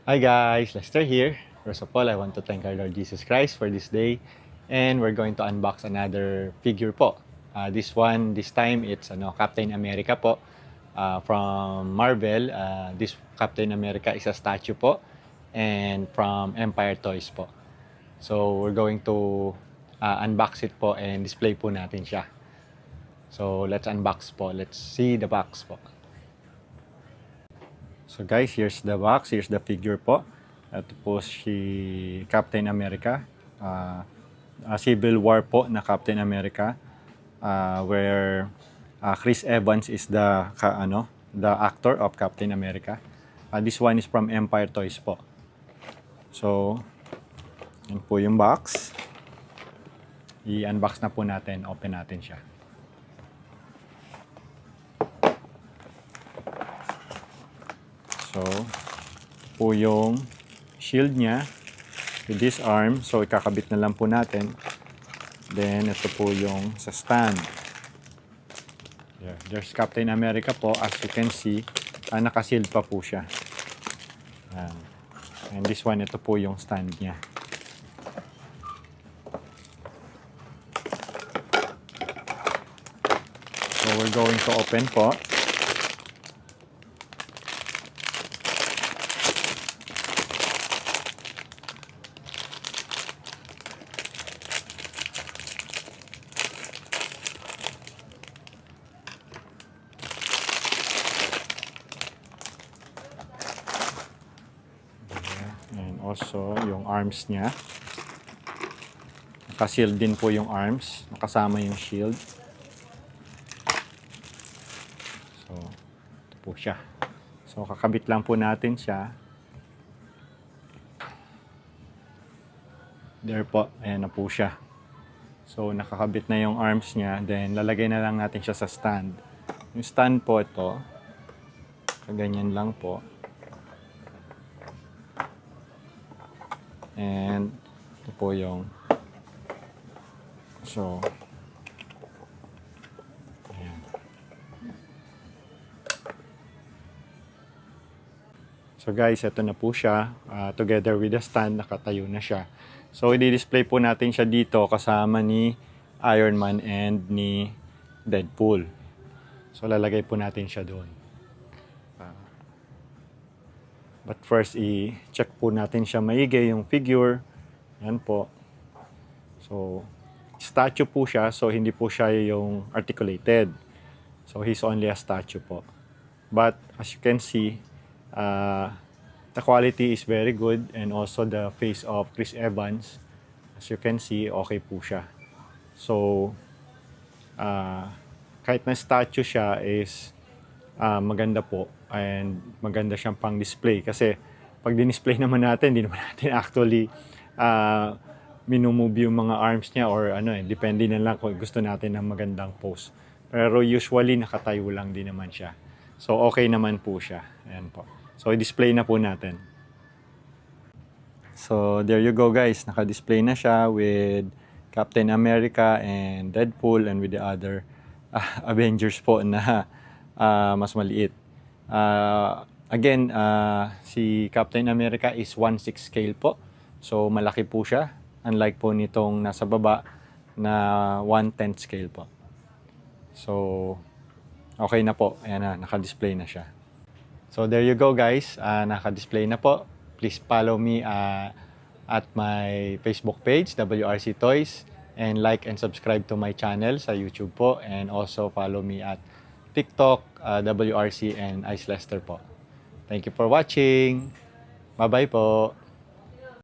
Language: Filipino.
Hi guys, Lester here. First of all, I want to thank our Lord Jesus Christ for this day, and we're going to unbox another figure po. This time it's Captain America po from Marvel. This Captain America is a statue po, and from Empire Toys po. So we're going to unbox it po and display po natin siya. So let's unbox po. Let's see the box po. So guys, here's the box. Here's the figure po. Ito po si Captain America. Civil War po na Captain America. Where Chris Evans is the actor of Captain America. This one is from Empire Toys po. So, yan po yung box. I-unbox na po natin. Open natin siya. So, po yung shield niya with this arm. So, ikakabit na lang po natin. Then, ito po yung sa stand. There's Captain America po. As you can see, naka-sealed pa po siya. And this one, ito po yung stand niya. So, we're going to open po. And also, yung arms niya. Naka-shield din po yung arms. Nakasama yung shield. So, ito po siya. So, kakabit lang po natin siya. There po. Ayan na po siya. So, nakakabit na yung arms niya. Then, lalagay na lang natin siya sa stand. Yung stand po ito. Ganyan lang po. And ito po yung ayan. So guys, ito na po siya. Together with the stand, nakatayo na siya. So i-display po natin siya dito kasama ni Iron Man and ni Deadpool. So lalagay po natin siya doon. But first, i-check po natin siya maigi, yung figure. Yan po. So, statue po siya. So, hindi po siya yung articulated. So, he's only a statue po. But, as you can see, the quality is very good. And also, the face of Chris Evans, as you can see, okay po siya. So, kahit na statue siya is maganda po. And maganda siyang pang display kasi pag din-display naman natin, hindi naman natin actually minumove yung mga arms niya or depende na lang kung gusto natin ng magandang pose. Pero usually nakatayo lang din naman siya. So okay naman po siya. Ayan po. So i-display na po natin. So there you go guys, naka-display na siya with Captain America and Deadpool and with the other Avengers po na mas maliit. Again, si Captain America is 1/6 scale po. So, malaki po siya. Unlike po nitong nasa baba na 1/10 scale po. So, okay na po. Ayan na, naka-display na siya. So, there you go guys. Naka-display na po. Please follow me at my Facebook page, WRC Toys. And like and subscribe to my channel sa YouTube po. And also follow me at TikTok, WRC and Ice Lester po. Thank you for watching. Bye-bye po.